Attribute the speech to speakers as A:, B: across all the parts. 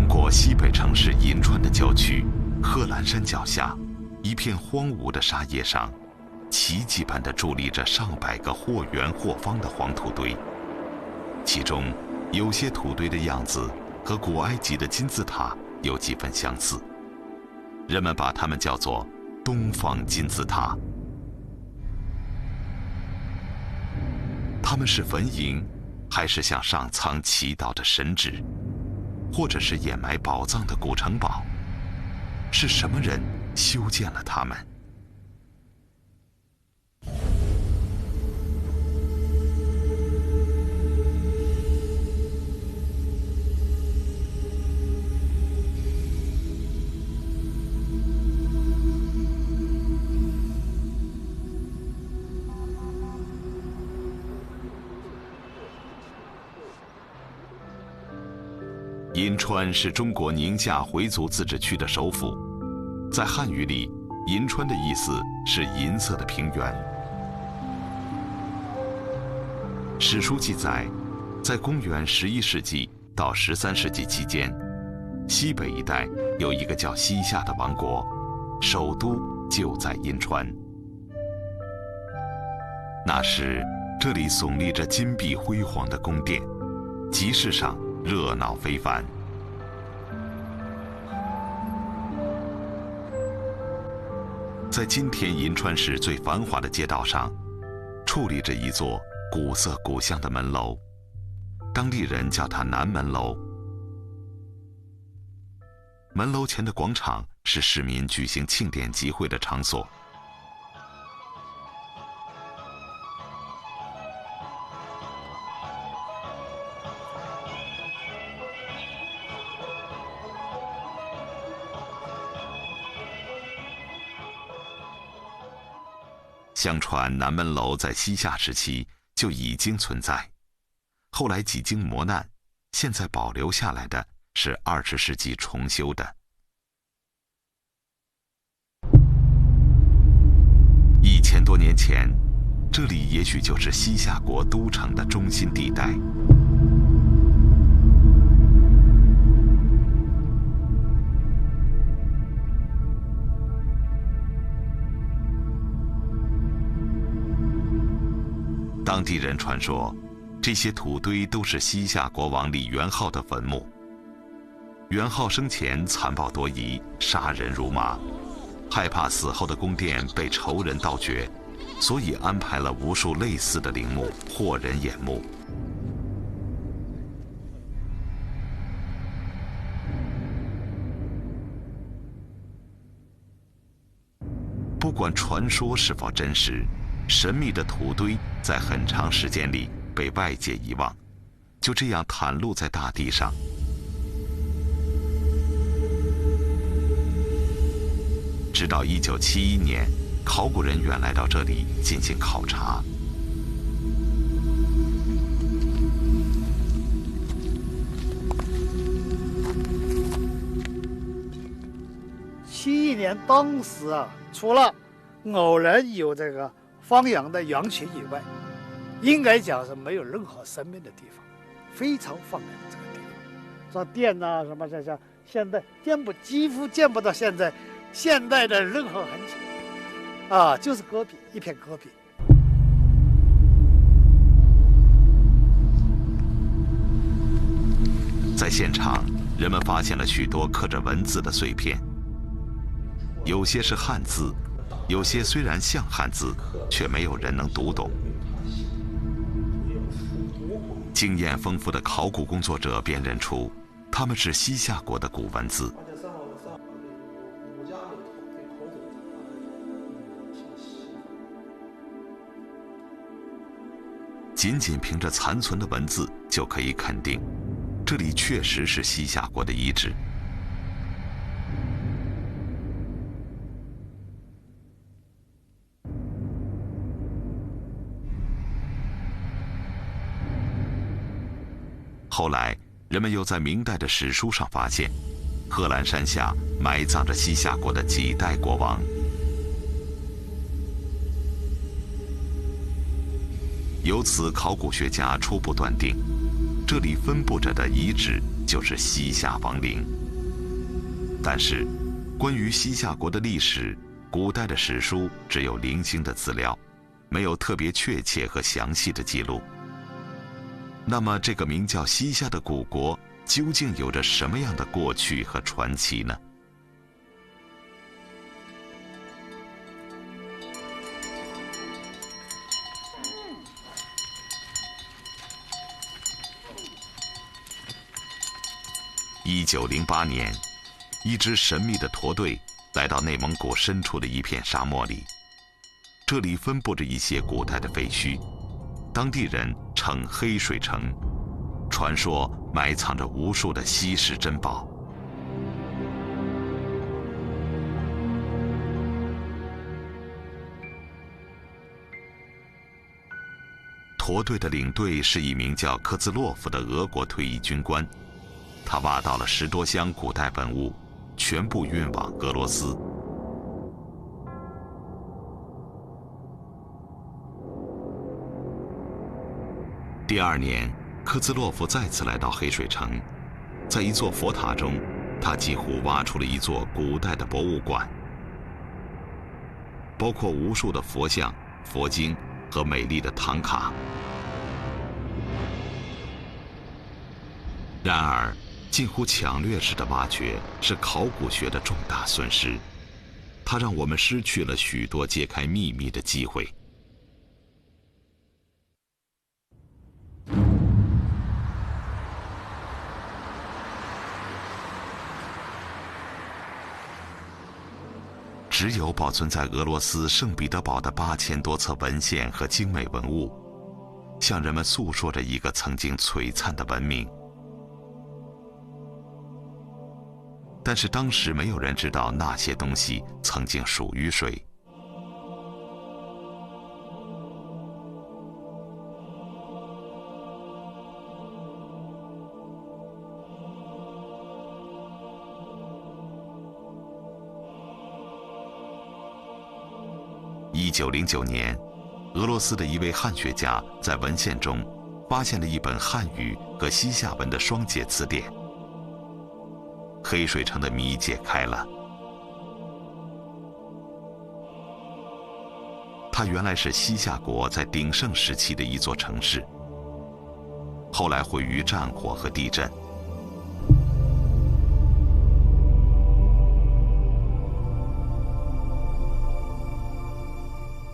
A: 中国西北城市银川的郊区，贺兰山脚下，一片荒芜的沙野上，奇迹般地伫立着上百个或圆或方的黄土堆，其中有些土堆的样子和古埃及的金字塔有几分相似，人们把它们叫做东方金字塔。它们是坟茔，还是向上苍祈祷的神祇，或者是掩埋宝藏的古城堡？是什么人修建了它们？银川是中国宁夏回族自治区的首府，在汉语里，银川的意思是银色的平原。史书记载，在公元11世纪到13世纪期间，西北一带有一个叫西夏的王国，首都就在银川。那时，这里耸立着金碧辉煌的宫殿，集市上热闹非凡。在今天银川市最繁华的街道上，矗立着一座古色古香的门楼，当地人叫它南门楼。门楼前的广场是市民举行庆典集会的场所。相传南门楼在西夏时期就已经存在，后来几经磨难，现在保留下来的是20世纪重修的。1000多年前，这里也许就是西夏国都城的中心地带。当地人传说，这些土堆都是西夏国王李元昊的坟墓。元昊生前残暴多疑，杀人如麻，害怕死后的宫殿被仇人盗掘，所以安排了无数类似的陵墓，惑人眼目。不管传说是否真实，神秘的土堆在很长时间里被外界遗忘，就这样袒露在大地上。直到1971年，考古人员来到这里进行考察。
B: 71年当时啊，除了偶然有这个放羊的羊群以外，应该讲是没有任何生命的地方，非常放养这个地方。说店呐、什么像现在几乎见不到现代的任何痕迹，啊，就是戈壁，一片戈壁。
A: 在现场，人们发现了许多刻着文字的碎片，有些是汉字，有些虽然像汉字，却没有人能读懂。经验丰富的考古工作者辨认出，它们是西夏国的古文字。仅仅凭着残存的文字，就可以肯定，这里确实是西夏国的遗址。后来，人们又在明代的史书上发现，贺兰山下埋葬着西夏国的几代国王。由此，考古学家初步断定，这里分布着的遗址就是西夏王陵。但是，关于西夏国的历史，古代的史书只有零星的资料，没有特别确切和详细的记录。那么，这个名叫西夏的古国究竟有着什么样的过去和传奇呢？1908年，一支神秘的驼队来到内蒙古深处的一片沙漠里，这里分布着一些古代的废墟，当地人称黑水城，传说埋藏着无数的稀世珍宝。驼队的领队是一名叫科兹洛夫的俄国退役军官，他挖到了10多箱古代文物，全部运往俄罗斯。第2年，科兹洛夫再次来到黑水城，在一座佛塔中，他几乎挖出了一座古代的博物馆，包括无数的佛像、佛经和美丽的唐卡。然而，近乎抢掠式的挖掘是考古学的重大损失，它让我们失去了许多揭开秘密的机会。只有保存在俄罗斯圣彼得堡的8000多册文献和精美文物，向人们诉说着一个曾经璀璨的文明。但是当时没有人知道那些东西曾经属于谁。1909年，俄罗斯的一位汉学家在文献中发现了一本汉语和西夏文的双解词典。黑水城的谜解开了，它原来是西夏国在鼎盛时期的一座城市，后来毁于战火和地震。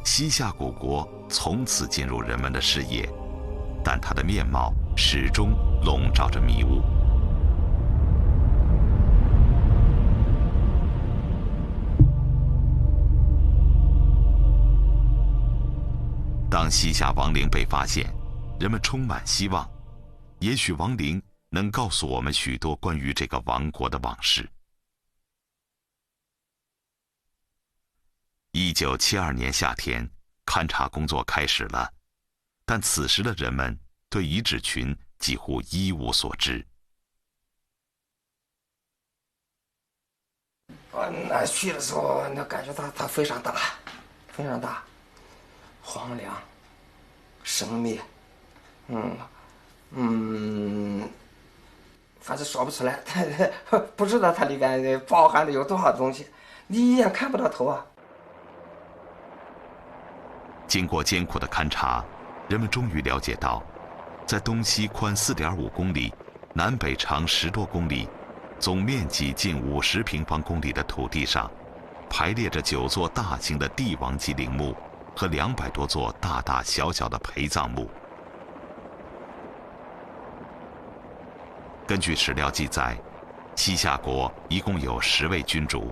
A: 西夏古国从此进入人们的视野，但它的面貌始终笼罩着迷雾。当西夏王陵被发现，人们充满希望，也许王陵能告诉我们许多关于这个王国的往事。1972年夏天，勘察工作开始了，但此时的人们对遗址群几乎一无所知。
C: 那去的时候，那感觉它非常大，非常大，荒凉、神秘，反正说不出来，不知道它里边包含的有多少东西，你一眼看不到头啊。
A: 经过艰苦的勘察，人们终于了解到，在东西宽4.5公里、南北长10多公里、总面积近50平方公里的土地上，排列着9座大型的帝王级陵墓和200多座大大小小的陪葬墓。根据史料记载，西夏国一共有10位君主，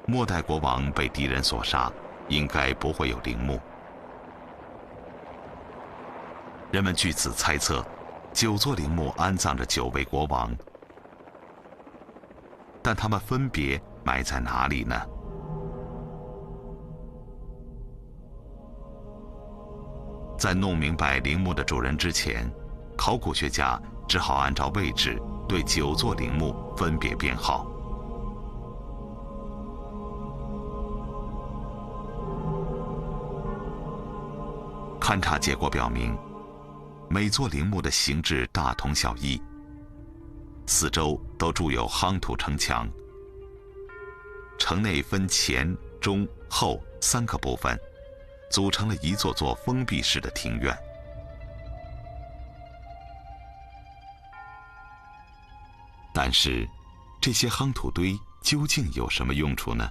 A: 末代国王被敌人所杀，应该不会有陵墓。人们据此猜测，9座陵墓安葬着9位国王，但他们分别埋在哪里呢？在弄明白陵墓的主人之前，考古学家只好按照位置对9座陵墓分别编号。勘察结果表明，每座陵墓的形制大同小异，四周都筑有夯土城墙。城内分前、中、后3个部分，组成了一座座封闭式的庭院。但是，这些夯土堆究竟有什么用处呢？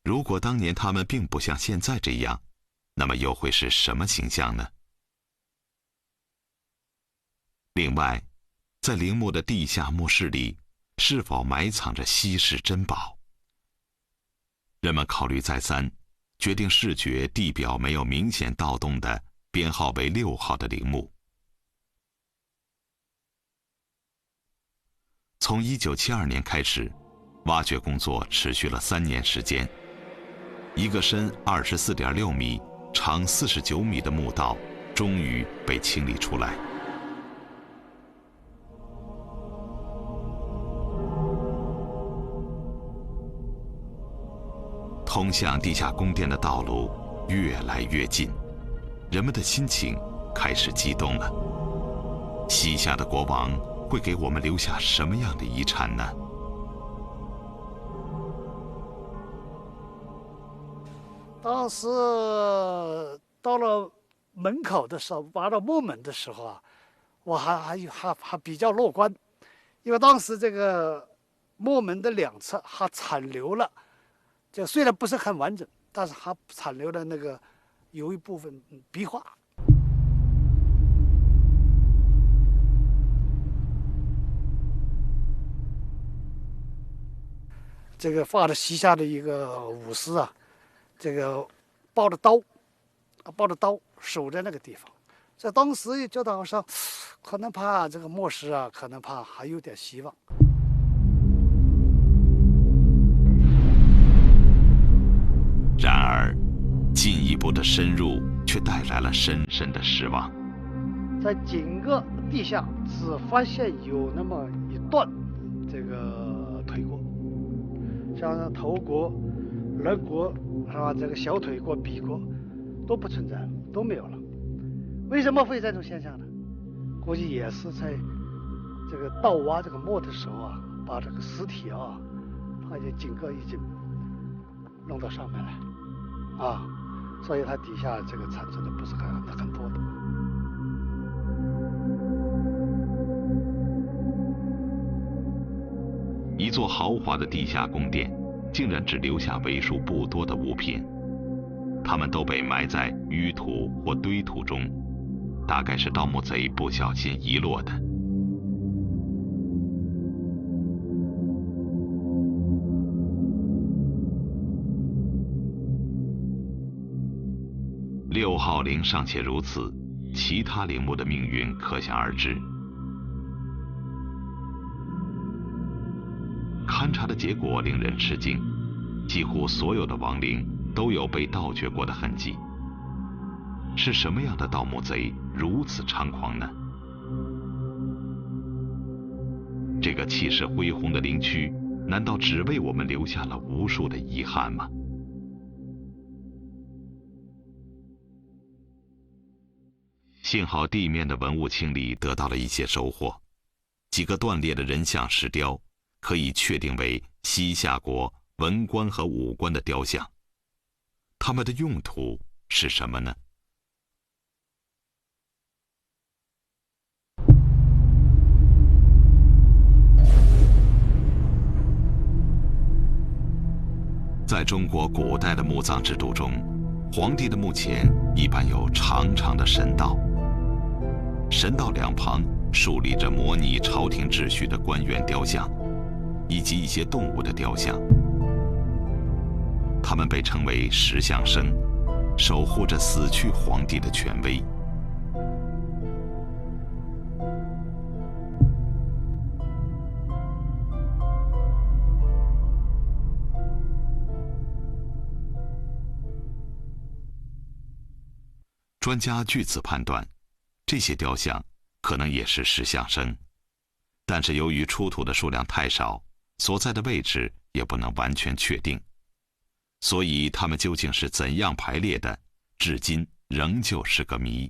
A: 如果当年它们并不像现在这样，那么又会是什么形象呢？另外，在陵墓的地下墓室里，是否埋藏着稀世珍宝？人们考虑再三，决定视觉地表没有明显盗洞的编号为6号的陵墓。从1972年开始，挖掘工作持续了3年时间。一个深24.6米、长49米的墓道终于被清理出来。通向地下宫殿的道路越来越近，人们的心情开始激动了。西夏的国王会给我们留下什么样的遗产呢？
B: 当时到了门口的时候，挖到墓门的时候啊，我还比较乐观，因为当时这个墓门的2侧还残留了，这虽然不是很完整，但是还残留了那个有一部分壁画。这个画的西夏的一个武士啊，这个抱着刀守在那个地方，在当时也觉得好像可能怕这个末世啊，可能怕还有点希望。
A: 然而，进一步的深入却带来了深深的失望。
B: 在整个地下只发现有那么一段这个腿骨，像头骨、肋骨是吧？这个小腿骨、臂骨都不存在了，都没有了。为什么会这种现象呢？估计也是在这个盗挖这个墓的时候啊，把这个尸体啊，它就整个已经弄到上面来啊，所以它底下这个产生的不是很多的。
A: 一座豪华的地下宫殿，竟然只留下为数不多的物品，它们都被埋在淤土或堆土中，大概是盗墓贼不小心遗落的。6号陵尚且如此，其他陵墓的命运可想而知。勘察的结果令人吃惊，几乎所有的亡陵都有被盗掘过的痕迹。是什么样的盗墓贼如此猖狂呢？这个气势恢宏的陵区，难道只为我们留下了无数的遗憾吗？幸好地面的文物清理得到了一些收获，几个断裂的人像石雕可以确定为西夏国文官和武官的雕像，它们的用途是什么呢？在中国古代的墓葬制度中，皇帝的墓前一般有长长的神道，神道两旁竖立着模拟朝廷秩序的官员雕像，以及一些动物的雕像。他们被称为石像生，守护着死去皇帝的权威。专家据此判断，这些雕像可能也是石像生，但是由于出土的数量太少，所在的位置也不能完全确定，所以它们究竟是怎样排列的，至今仍旧是个谜。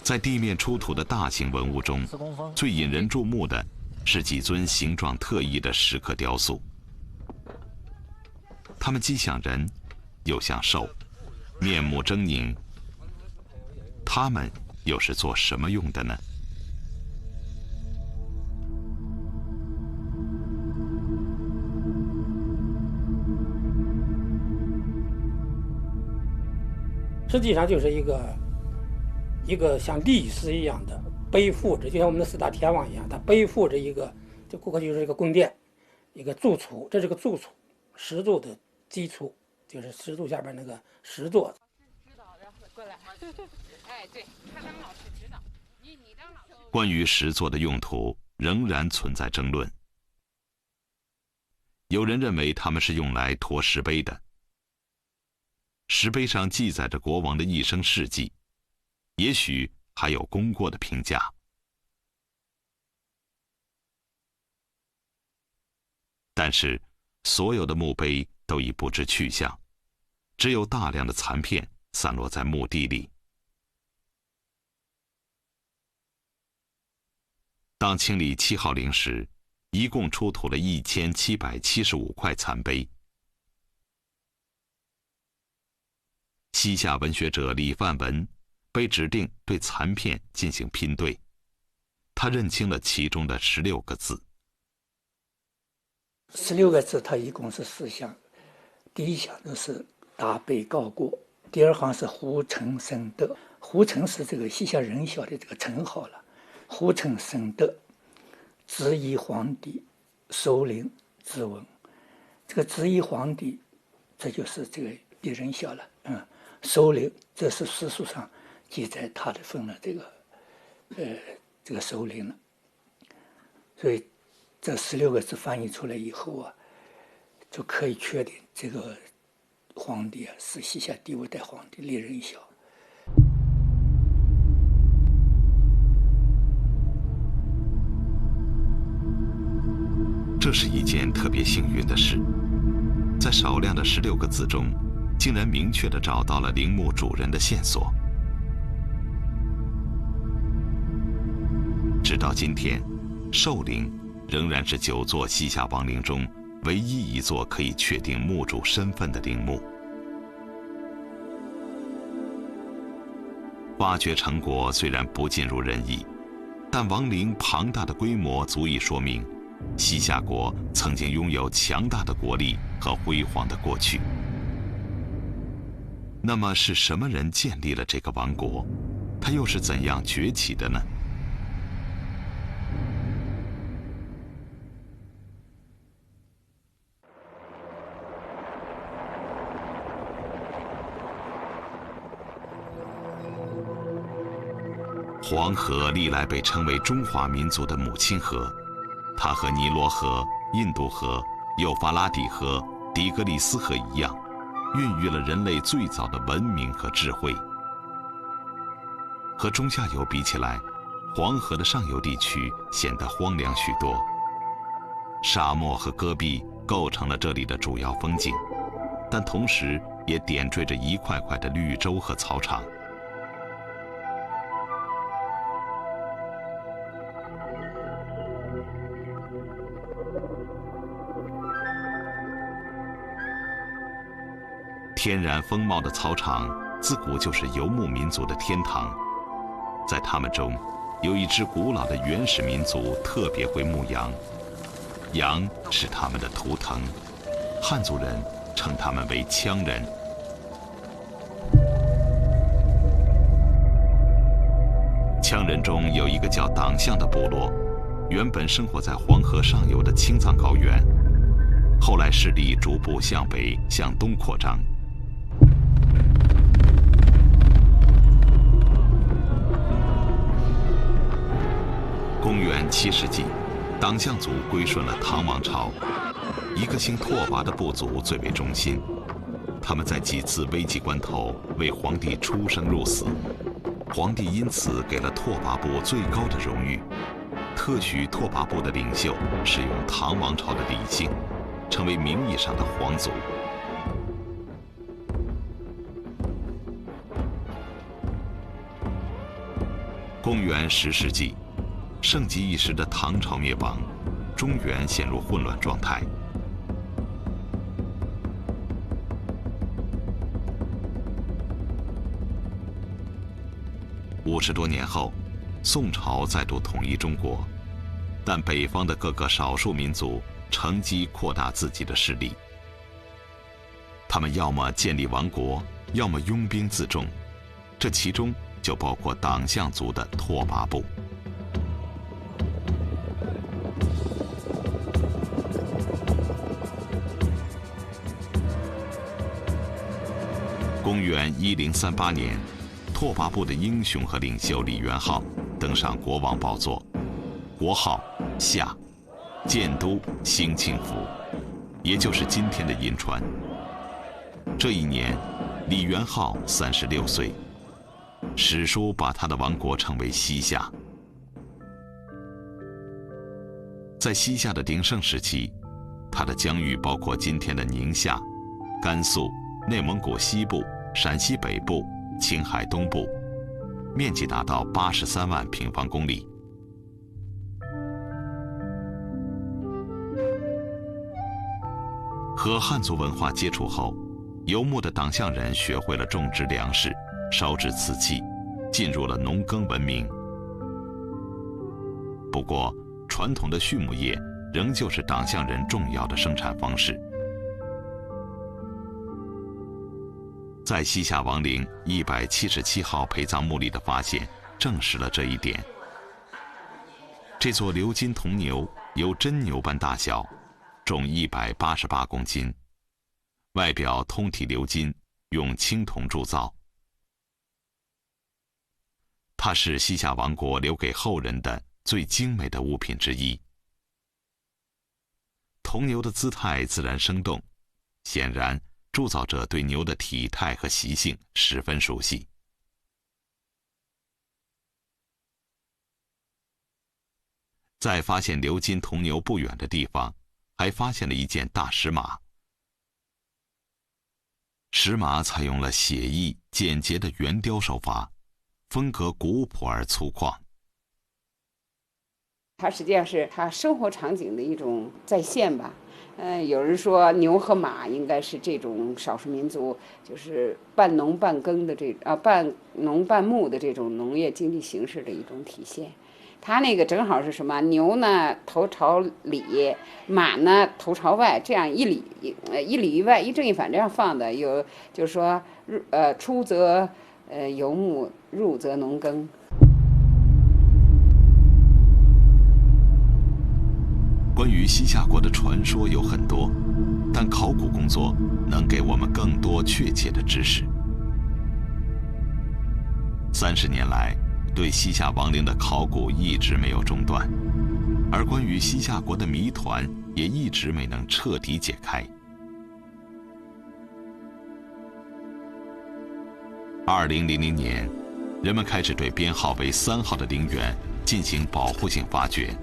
A: 在地面出土的大型文物中，最引人注目的是几尊形状特异的石刻雕塑。它们既像人，又像兽，面目狰狞。它们又是做什么用的呢？
D: 实际上就是一个像力士一样的背负着，就像我们的四大天王一样，他背负着一个，这顾客就是一个宫殿，一个柱础，这是个柱础，石柱的基础，就是石柱下边那个石座。
E: 指导的过来，哎，对，他当老师指导，你当老师。
A: 关于石座的用途仍然存在争论。有人认为它们是用来驮石碑的。石碑上记载着国王的一生事迹，也许还有功过的评价。但是，所有的墓碑都已不知去向，只有大量的残片散落在墓地里。当清理7号陵时，一共出土了1775块残碑。西夏文学者李范文被指定对残片进行拼对，他认清了其中的16个字。
F: 16个字，它一共是4项，第一项就是大悲告过，第二行是胡承生德，胡承是这个西夏人小的这个称号了，胡承生德，执一皇帝，首领之文，这个执一皇帝，这就是这个比人小了，首领，这是史书上记载他的分了这个首领了，所以这16个字翻译出来以后啊，就可以确定这个皇帝啊是西夏第5代皇帝李仁孝。
A: 这是一件特别幸运的事，在少量的16个字中，竟然明确地找到了陵墓主人的线索。直到今天，寿陵仍然是9座西夏王陵中唯一一座可以确定墓主身份的陵墓。挖掘成果虽然不尽如人意，但王陵庞大的规模足以说明，西夏国曾经拥有强大的国力和辉煌的过去。那么是什么人建立了这个王国？它又是怎样崛起的呢？黄河历来被称为中华民族的母亲河，它和尼罗河、印度河、幼发拉底河、底格里斯河一样，孕育了人类最早的文明和智慧。和中下游比起来，黄河的上游地区显得荒凉许多，沙漠和戈壁构成了这里的主要风景，但同时也点缀着一块块的绿洲和草场。天然丰茂的草场自古就是游牧民族的天堂，在他们中，有一支古老的原始民族特别会牧羊，羊是他们的图腾，汉族人称他们为羌人。羌人中有一个叫党项的部落，原本生活在黄河上游的青藏高原，后来势力逐步向北向东扩张。公元7世纪，党项族归顺了唐王朝，一个姓拓跋的部族最为忠心，他们在几次危急关头为皇帝出生入死，皇帝因此给了拓跋部最高的荣誉，特许拓跋部的领袖使用唐王朝的礼姓，成为名义上的皇族。公元10世纪，盛极一时的唐朝灭亡，中原陷入混乱状态。50多年后，宋朝再度统一中国，但北方的各个少数民族乘机扩大自己的势力。他们要么建立王国，要么拥兵自重，这其中就包括党项族的拓跋部。公元1038年，拓跋部的英雄和领袖李元昊登上国王宝座，国号夏，建都兴庆府，也就是今天的银川。这一年，李元昊36岁，史书把他的王国称为西夏。在西夏的鼎盛时期，他的疆域包括今天的宁夏、甘肃、内蒙古西部、陕西北部、青海东部，面积达到83万平方公里。和汉族文化接触后，游牧的党项人学会了种植粮食、烧制瓷器，进入了农耕文明。不过，传统的畜牧业仍旧是党项人重要的生产方式。在西夏王陵177号陪葬墓里的发现证实了这一点。这座鎏金铜牛有真牛般大小，重188公斤，外表通体鎏金，用青铜铸造。它是西夏王国留给后人的最精美的物品之一。铜牛的姿态自然生动，显然铸造者对牛的体态和习性十分熟悉。在发现鎏金铜牛不远的地方，还发现了一件大石马。石马采用了写意简洁的圆雕手法，风格古朴而粗犷。
E: 它实际上是它生活场景的一种再现吧。有人说牛和马应该是这种少数民族，就是半农半耕的半农半牧的这种农业经济形式的一种体现。它那个正好是什么？牛呢头朝里，马呢头朝外，这样一里一外，一正一反这样放的。有就是说，出则游牧，入则农耕。
A: 关于西夏国的传说有很多，但考古工作能给我们更多确切的知识。30年来，对西夏王陵的考古一直没有中断，而关于西夏国的谜团也一直没能彻底解开。2000年，人们开始对编号为3号的陵园进行保护性发掘。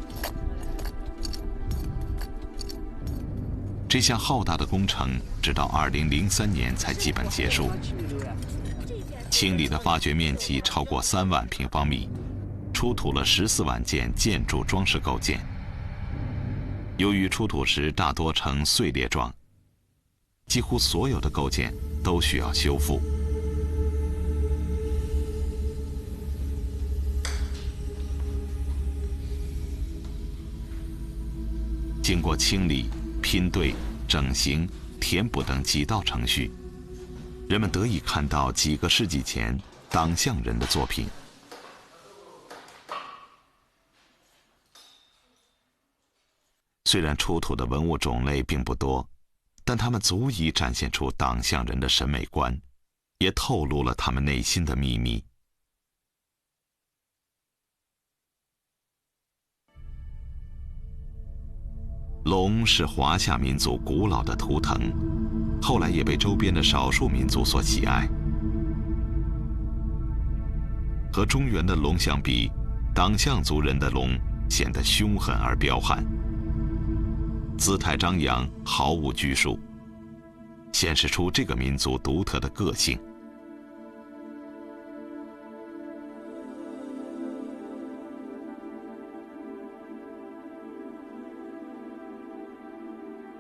A: 这项浩大的工程直到2003年才基本结束。清理的发掘面积超过3万平方米，出土了14万件建筑装饰构件。由于出土时大多呈碎裂状，几乎所有的构件都需要修复。经过清理、拼对、整形、填补等几道程序，人们得以看到几个世纪前党项人的作品。虽然出土的文物种类并不多，但它们足以展现出党项人的审美观，也透露了他们内心的秘密。龙是华夏民族古老的图腾，后来也被周边的少数民族所喜爱。和中原的龙相比，党项族人的龙显得凶狠而彪悍，姿态张扬，毫无拘束，显示出这个民族独特的个性。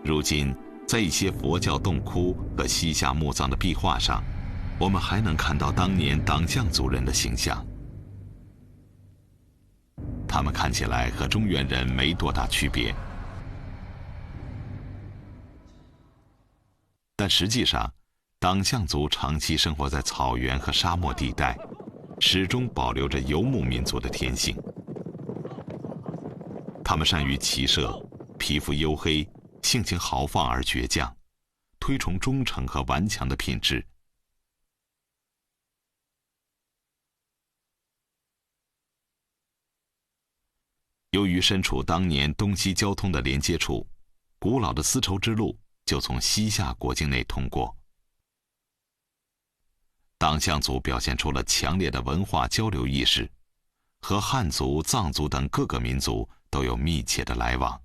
A: 如今，在一些佛教洞窟和西夏墓葬的壁画上，我们还能看到当年党项族人的形象。他们看起来和中原人没多大区别，但实际上，党项族长期生活在草原和沙漠地带，始终保留着游牧民族的天性。他们善于骑射，皮肤黝黑，性情豪放而倔强，推崇忠诚和顽强的品质。由于身处当年东西交通的连接处，古老的丝绸之路就从西夏国境内通过。党项族表现出了强烈的文化交流意识，和汉族、藏族等各个民族都有密切的来往。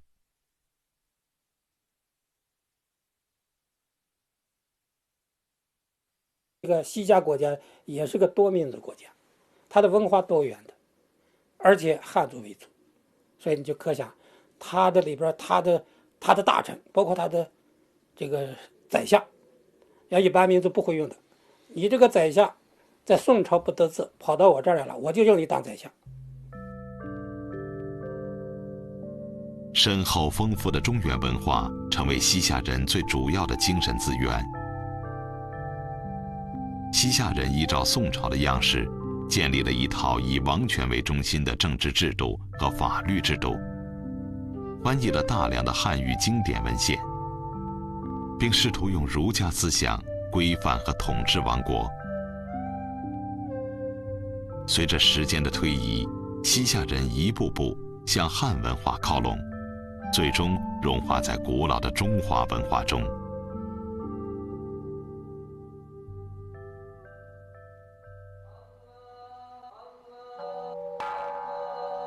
D: 这个西夏国家也是个多民族国家，它的文化多元的，而且汉族为主，所以你就可想，它的里边它的大臣，包括它的这个宰相，要一般民族不会用的。你这个宰相在宋朝不得志，跑到我这儿来了，我就用你当宰相。
A: 深厚丰富的中原文化成为西夏人最主要的精神资源。西夏人依照宋朝的样式，建立了一套以王权为中心的政治制度和法律制度，翻译了大量的汉语经典文献，并试图用儒家思想规范和统治王国。随着时间的推移，西夏人一步步向汉文化靠拢，最终融化在古老的中华文化中。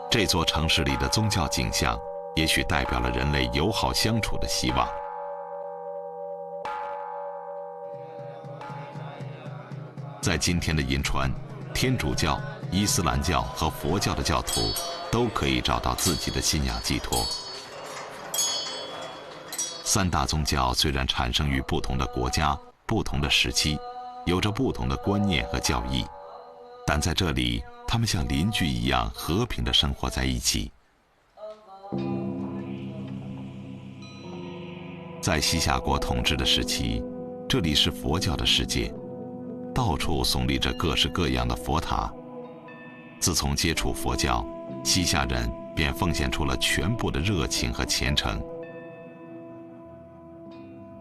A: 这座城市里的宗教景象，也许代表了人类友好相处的希望。在今天的银川，天主教、伊斯兰教和佛教的教徒都可以找到自己的信仰寄托。三大宗教虽然产生于不同的国家、不同的时期，有着不同的观念和教义，但在这里，他们像邻居一样和平地生活在一起。在西夏国统治的时期，这里是佛教的世界，到处耸立着各式各样的佛塔。自从接触佛教，西夏人便奉献出了全部的热情和虔诚。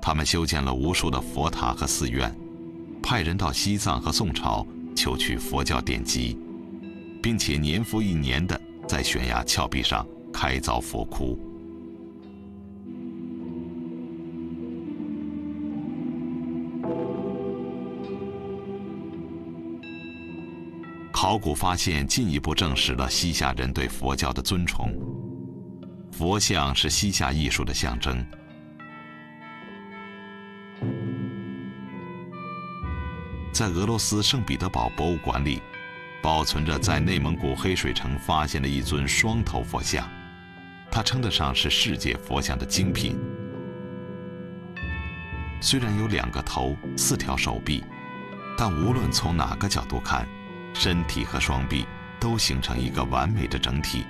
A: 他们修建了无数的佛塔和寺院，派人到西藏和宋朝求取佛教典籍，并且年复一年地在悬崖峭壁上开凿佛窟。考古发现进一步证实了西夏人对佛教的尊崇。佛像是西夏艺术的象征。在俄罗斯圣彼得堡博物馆里，保存着在内蒙古黑水城发现的一尊双头佛像，它称得上是世界佛像的精品。虽然有2个头、4条手臂，但无论从哪个角度看，身体和双臂都形成一个完美的整体。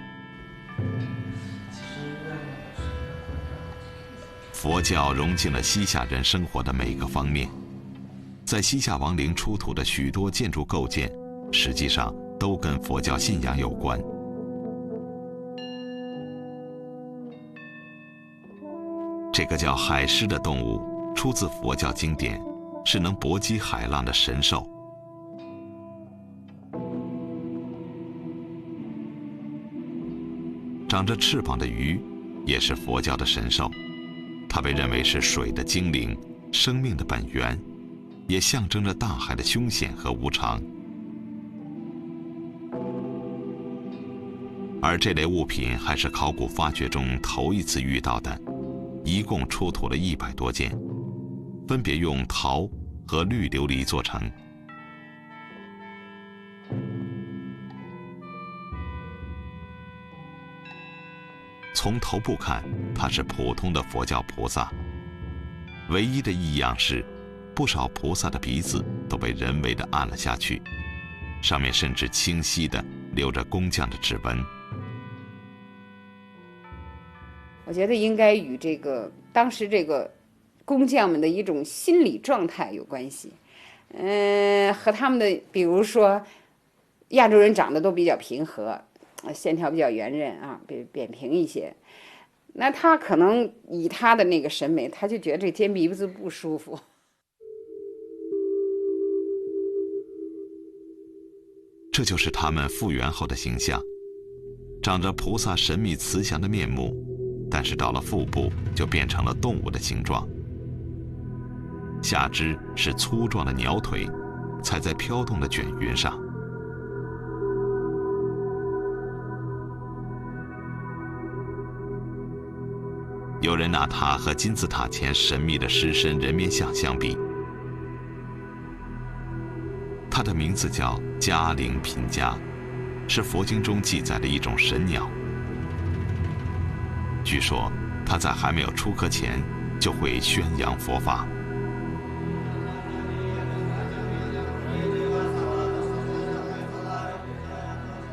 A: 佛教融进了西夏人生活的每个方面，在西夏王陵出土的许多建筑构件，实际上都跟佛教信仰有关。这个叫海狮的动物出自佛教经典，是能搏击海浪的神兽。长着翅膀的鱼也是佛教的神兽，它被认为是水的精灵，生命的本源，也象征着大海的凶险和无常。而这类物品还是考古发掘中头一次遇到的，一共出土了100多件，分别用陶和绿琉璃做成。从头部看，它是普通的佛教菩萨，唯一的异样是，不少菩萨的鼻子都被人为的按了下去，上面甚至清晰地留着工匠的指纹。
E: 我觉得应该与当时这个工匠们的一种心理状态有关系。和他们的，比如说亚洲人长得都比较平和，线条比较圆润啊，扁平一些。那他可能以他的那个审美，他就觉得这尖鼻子不舒服。
A: 这就是他们复原后的形象，长着菩萨神秘慈祥的面目，但是到了腹部就变成了动物的形状。下肢是粗壮的鸟腿，踩在飘动的卷云上。有人拿它和金字塔前神秘的狮身人面像相比。它的名字叫迦陵频伽，是佛经中记载的一种神鸟。据说它在还没有出壳前就会宣扬佛法。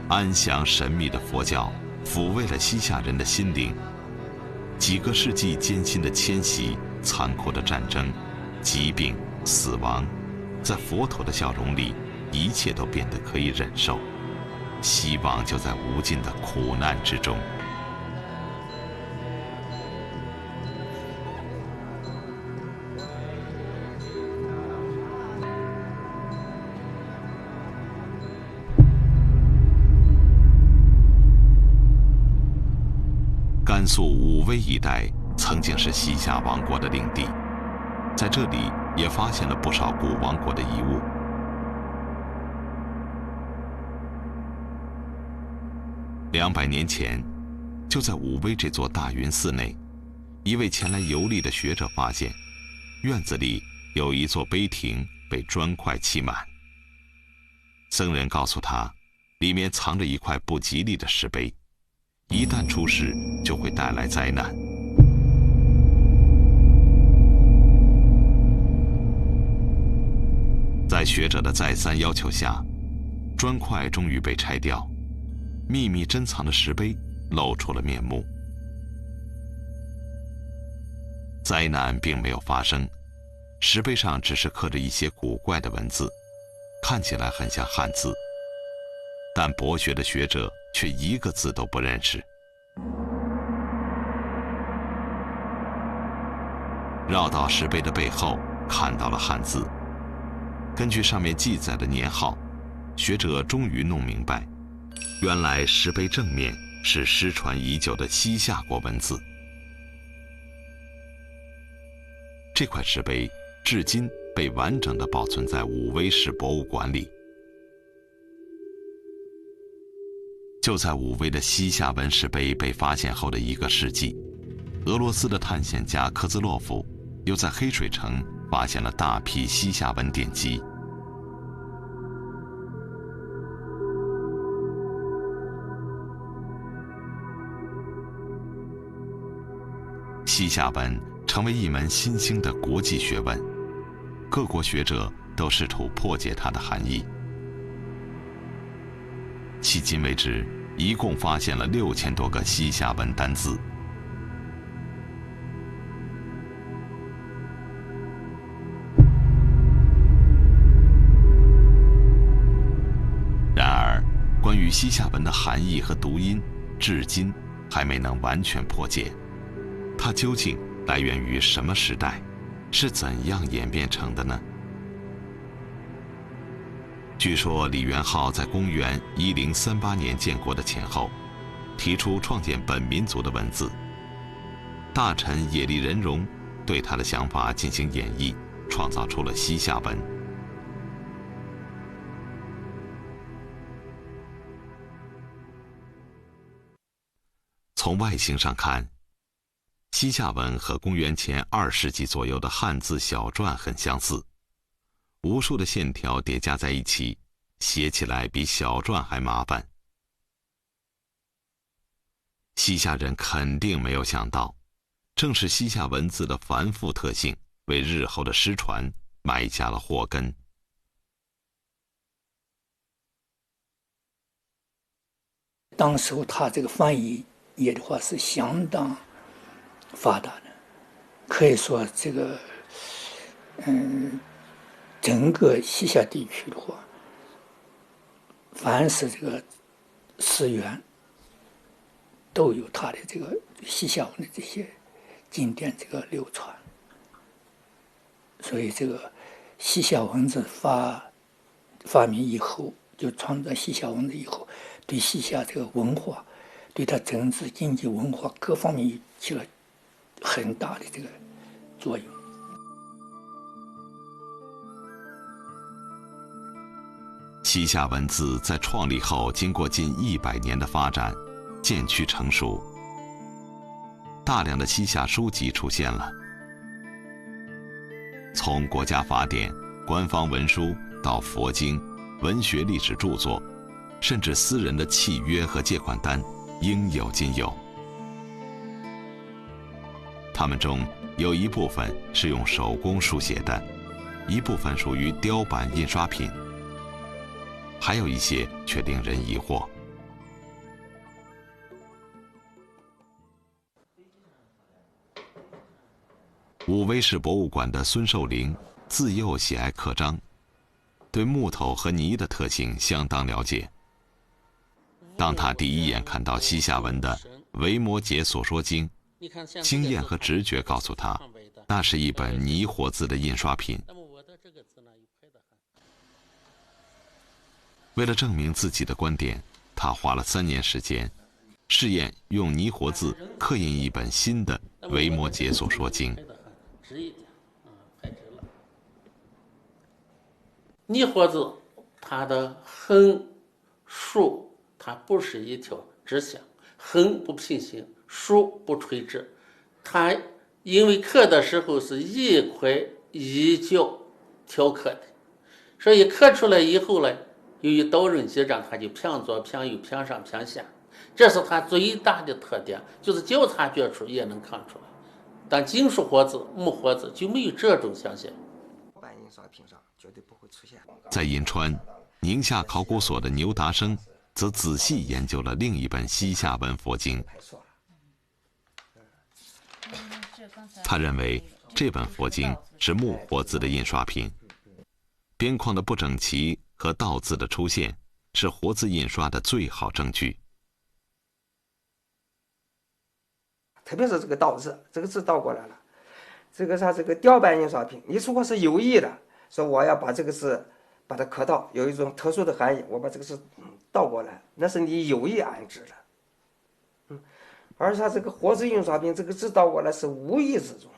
A: 安详神秘的佛教抚慰了西夏人的心灵。几个世纪艰辛的迁徙、残酷的战争、疾病、死亡，在佛陀的笑容里，一切都变得可以忍受。希望就在无尽的苦难之中。甘肃武威一带曾经是西夏王国的领地，在这里也发现了不少古王国的遗物。200年前，就在武威这座大云寺内，一位前来游历的学者发现，院子里有一座碑亭被砖块砌满。僧人告诉他，里面藏着一块不吉利的石碑。一旦出事，就会带来灾难。在学者的再三要求下，砖块终于被拆掉，秘密珍藏的石碑露出了面目。灾难并没有发生，石碑上只是刻着一些古怪的文字，看起来很像汉字，但博学的学者却一个字都不认识。绕到石碑的背后，看到了汉字。根据上面记载的年号，学者终于弄明白，原来石碑正面是失传已久的西夏国文字。这块石碑至今被完整地保存在武威市博物馆里。就在武威的西夏文石碑被发现后的1个世纪，俄罗斯的探险家科兹洛夫又在黑水城发现了大批西夏文典籍。西夏文成为一门新兴的国际学问，各国学者都试图破解它的含义。迄今为止，一共发现了6000多个西夏文单字。然而，关于西夏文的含义和读音，至今还没能完全破解。它究竟来源于什么时代，是怎样演变成的呢？据说李元昊在公元1038年建国的前后，提出创建本民族的文字。大臣野利仁荣对他的想法进行演绎，创造出了西夏文。从外形上看，西夏文和公元前2世纪左右的汉字小篆很相似，无数的线条叠加在一起，写起来比小篆还麻烦。西夏人肯定没有想到，正是西夏文字的繁复特性，为日后的失传埋下了祸根。
F: 当时候他这个翻译业的话是相当发达的，可以说这个整个西夏地区的话，凡是这个寺院都有他的这个西夏文的这些经典这个流传，所以这个西夏文字发明以后，就创造西夏文字以后，对西夏这个文化，对它政治、经济、文化各方面起了很大的这个作用。
A: 西夏文字在创立后，经过近100年的发展，渐趋成熟，大量的西夏书籍出现了。从国家法典、官方文书到佛经、文学历史著作，甚至私人的契约和借款单，应有尽有。它们中有一部分是用手工书写的，一部分属于雕版印刷品，还有一些却令人疑惑。武威市博物馆的孙寿龄自幼喜爱刻章，对木头和泥的特性相当了解。当他第一眼看到西夏文的《维摩诘所说经》，经验和直觉告诉他，那是一本泥活字的印刷品。为了证明自己的观点，他花了3年时间，试验用泥活字刻印一本新的《维摩诘所说经》。
G: 泥活字，它的横、竖，它不是一条直线，横不平行，竖不垂直。它因为刻的时候是一块一角挑刻的，所以刻出来以后呢，由于刀刃结账，它就偏左偏右偏上偏下，这是它最大的特点，就是交叉卷出也能看出来。但金属活字、木活字就没有这种现象。
A: 在银川，宁夏考古所的牛达生则仔细研究了另一本西夏文佛经。他认为这本佛经是木活字的印刷品，边框的不整齐和倒字的出现是活字印刷的最好证据。
C: 特别是这个倒字，这个字倒过来了，这个它这个雕版印刷品，你如果是有意的，说我要把这个字把它刻倒，有一种特殊的含义，我把这个字倒过来，那是你有意安置的。而它这个活字印刷品，这个字倒过来是无意之中，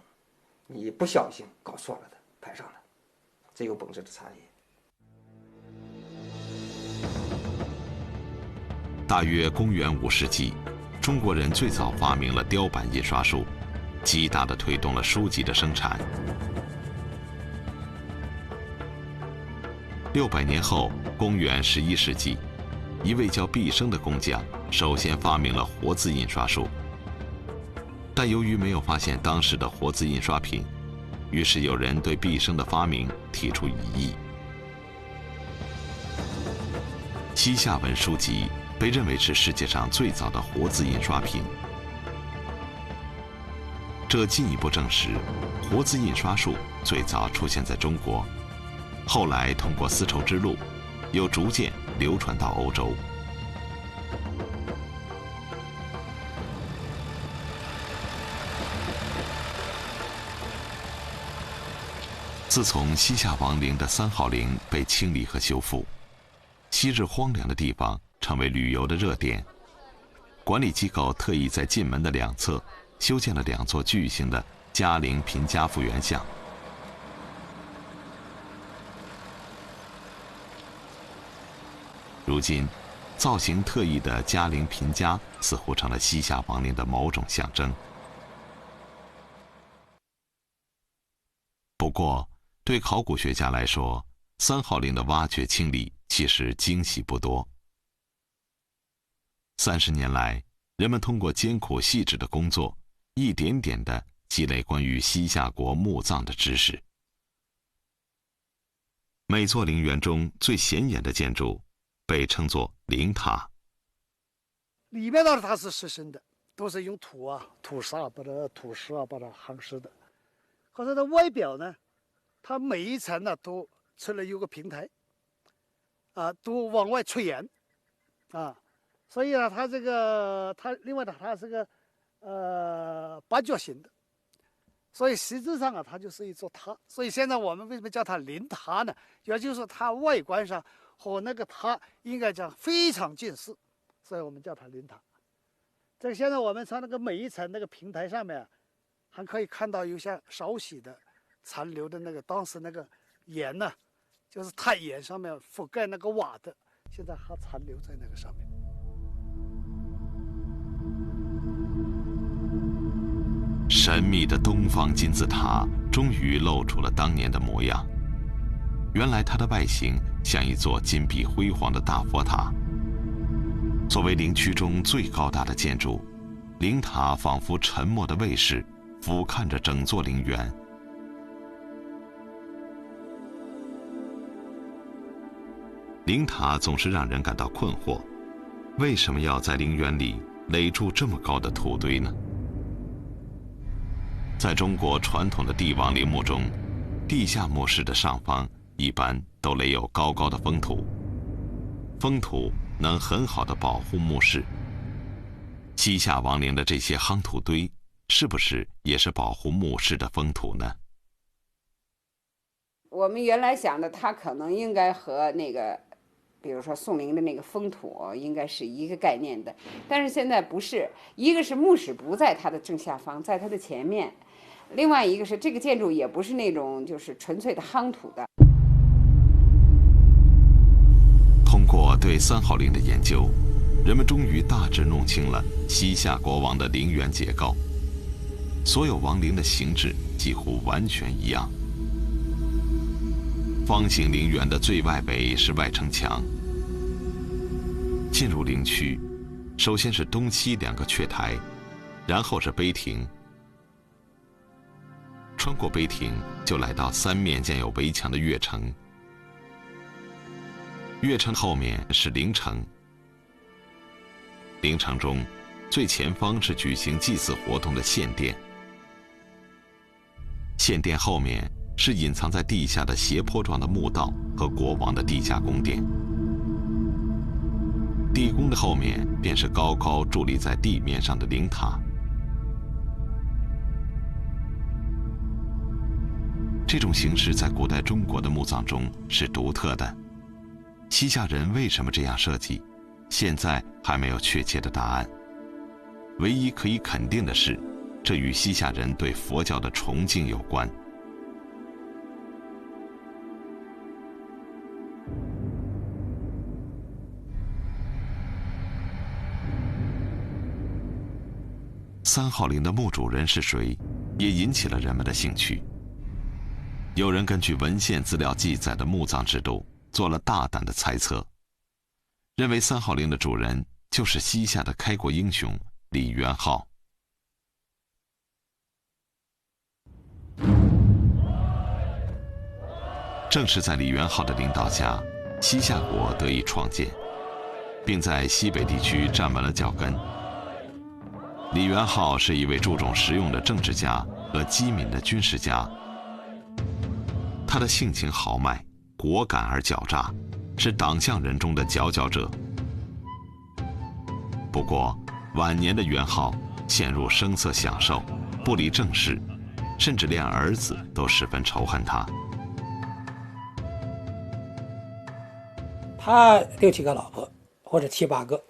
C: 你不小心搞错了的，排上了，这有本质的差异。
A: 大约公元5世纪，中国人最早发明了雕版印刷术，极大地推动了书籍的生产。600年后，公元11世纪，一位叫毕生的工匠首先发明了活字印刷术。但由于没有发现当时的活字印刷品，于是有人对毕生的发明提出疑义。西夏文书籍被认为是世界上最早的活字印刷品，这进一步证实活字印刷术最早出现在中国，后来通过丝绸之路，又逐渐流传到欧洲。自从西夏王陵的3号陵被清理和修复，昔日荒凉的地方成为旅游的热点。管理机构特意在进门的2侧修建了2座巨型的嘉陵频伽复原像。如今，造型特异的嘉陵频伽似乎成了西夏王陵的某种象征。不过，对考古学家来说，3号陵的挖掘清理其实惊喜不多。30年来，人们通过艰苦细致的工作，一点点地积累关于西夏国墓葬的知识。每座陵园中最显眼的建筑被称作陵塔，
B: 里面的它是实心的，都是用土石把它夯实的。可是它外表呢，它每一层呢都出来有个平台，都往外出檐，所以呢，它另外呢，它是个八角形的，所以实质上它就是一座塔。所以现在我们为什么叫它陵塔呢？也就是说它外观上和那个塔应该讲非常近似，所以我们叫它陵塔。这个现在我们从那个每一层那个平台上面还可以看到有些少许的残留的那个当时那个檐呢，就是太檐上面覆盖那个瓦的，现在还残留在那个上面。
A: 神秘的东方金字塔终于露出了当年的模样。原来它的外形像一座金碧辉煌的大佛塔。作为陵区中最高大的建筑，陵塔仿佛沉默的卫士，俯瞰着整座陵园。陵塔总是让人感到困惑，为什么要在陵园里垒筑这么高的土堆呢？在中国传统的帝王陵墓中，地下墓室的上方一般都垒有高高的封土，封土能很好的保护墓室。西夏王陵的这些夯土堆，是不是也是保护墓室的封土呢？
E: 我们原来想的，它可能应该和那个，比如说宋陵的那个封土应该是一个概念的，但是现在不是。一个是墓室不在它的正下方，在它的前面；另外一个是这个建筑也不是那种就是纯粹的夯土的。
A: 通过对三号陵的研究，人们终于大致弄清了西夏国王的陵园结构。所有王陵的形制几乎完全一样。方形陵园的最外围是外城墙。进入陵区，首先是东西两个阙台，然后是碑亭。穿过碑亭，就来到三面建有围墙的月城。月城后面是陵城。陵城中，最前方是举行祭祀活动的献殿。献殿后面是隐藏在地下的斜坡状的墓道和国王的地下宫殿。地宫的后面便是高高伫立在地面上的陵塔。这种形式在古代中国的墓葬中是独特的。西夏人为什么这样设计，现在还没有确切的答案。唯一可以肯定的是，这与西夏人对佛教的崇敬有关。三号陵的墓主人是谁，也引起了人们的兴趣。有人根据文献资料记载的墓葬制度做了大胆的猜测，认为三号陵的主人就是西夏的开国英雄李元昊。正是在李元昊的领导下，西夏国得以创建，并在西北地区站稳了脚跟。李元昊是一位注重实用的政治家和机敏的军事家。他的性情豪迈，果敢而狡诈，是党项人中的佼佼者。不过，晚年的元昊陷入声色享受，不理政事，甚至连儿子都十分仇恨他。
D: 他6、7个老婆，或者7、8个，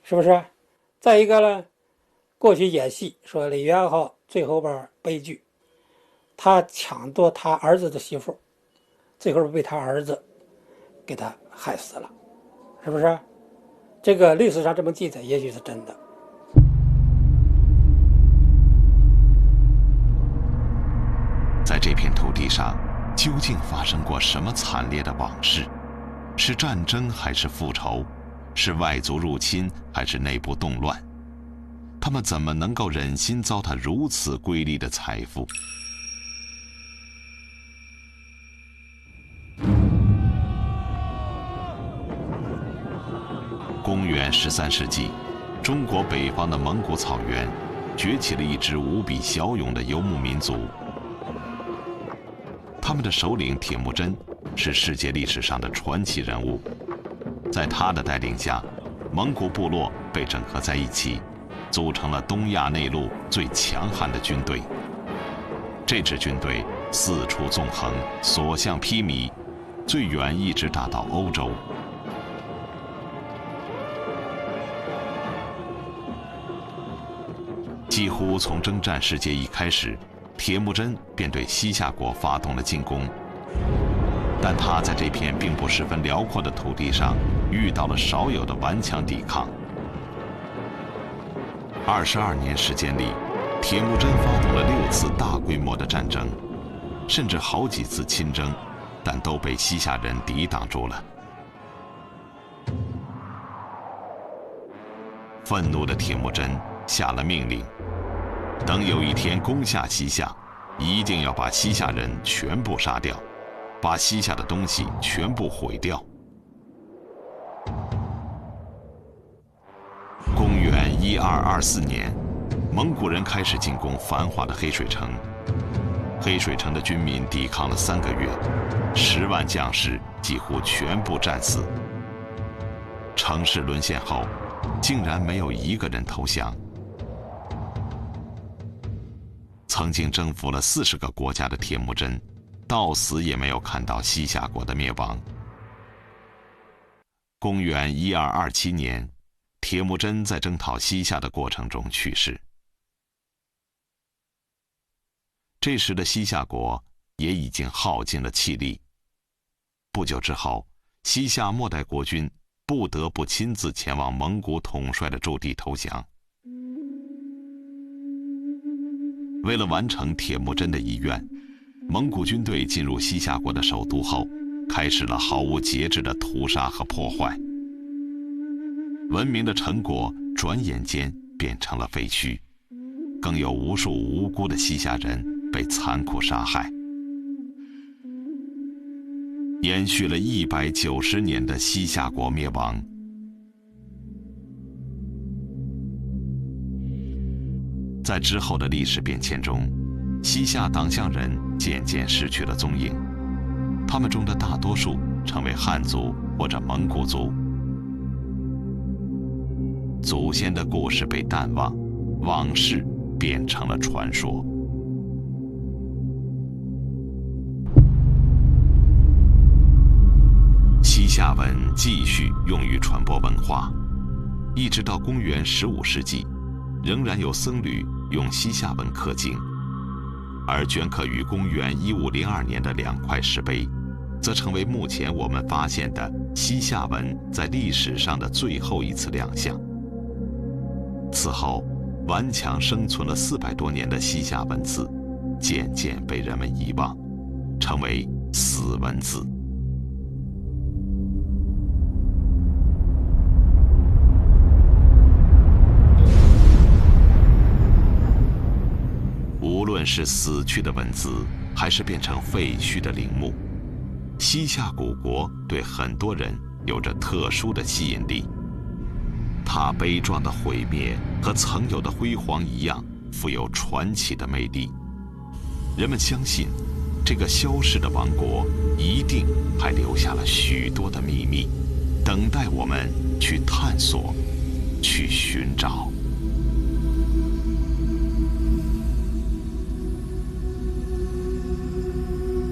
D: 是不是？再一个呢，过去演戏说李元昊最后边悲剧，他抢夺他儿子的媳妇，最后被他儿子给他害死了，是不是？这个历史上这么记载，也许是真的。
A: 在这片土地上，究竟发生过什么惨烈的往事？是战争还是复仇？是外族入侵还是内部动乱？他们怎么能够忍心糟蹋如此瑰丽的财富？公元13世纪，中国北方的蒙古草原崛起了一支无比骁勇的游牧民族。他们的首领铁木真是世界历史上的传奇人物。在他的带领下，蒙古部落被整合在一起，组成了东亚内陆最强悍的军队。这支军队四处纵横，所向披靡，最远一直打到欧洲。几乎从征战时节一开始，铁木真便对西夏国发动了进攻。但他在这片并不十分辽阔的土地上遇到了少有的顽强抵抗。22年时间里，铁木真发动了6次大规模的战争，甚至好几次亲征，但都被西夏人抵挡住了。愤怒的铁木真下了命令，等有一天攻下西夏，一定要把西夏人全部杀掉，把西夏的东西全部毁掉。公元1224年，蒙古人开始进攻繁华的黑水城。黑水城的军民抵抗了3个月，10万将士几乎全部战死。城市沦陷后，竟然没有一个人投降。曾经征服了40个国家的铁木真，到死也没有看到西夏国的灭亡。公元1227年，铁木真在征讨西夏的过程中去世。这时的西夏国也已经耗尽了气力。不久之后，西夏末代国君不得不亲自前往蒙古统帅的驻地投降。为了完成铁木真的遗愿，蒙古军队进入西夏国的首都后，开始了毫无节制的屠杀和破坏。文明的成果转眼间变成了废墟，更有无数无辜的西夏人被残酷杀害。延续了190年的西夏国灭亡。在之后的历史变迁中，西夏党项人渐渐失去了踪影，他们中的大多数成为汉族或者蒙古族。祖先的故事被淡忘，往事变成了传说。西夏文继续用于传播文化，一直到公元15世纪，仍然有僧侣用西夏文刻经，而镌刻于公元1502年的2块石碑，则成为目前我们发现的西夏文在历史上的最后一次亮相。此后，顽强生存了400多年的西夏文字，渐渐被人们遗忘，成为死文字。无论是死去的文字，还是变成废墟的陵墓，西夏古国对很多人有着特殊的吸引力。它悲壮的毁灭和曾有的辉煌一样，富有传奇的魅力。人们相信，这个消逝的王国一定还留下了许多的秘密，等待我们去探索，去寻找。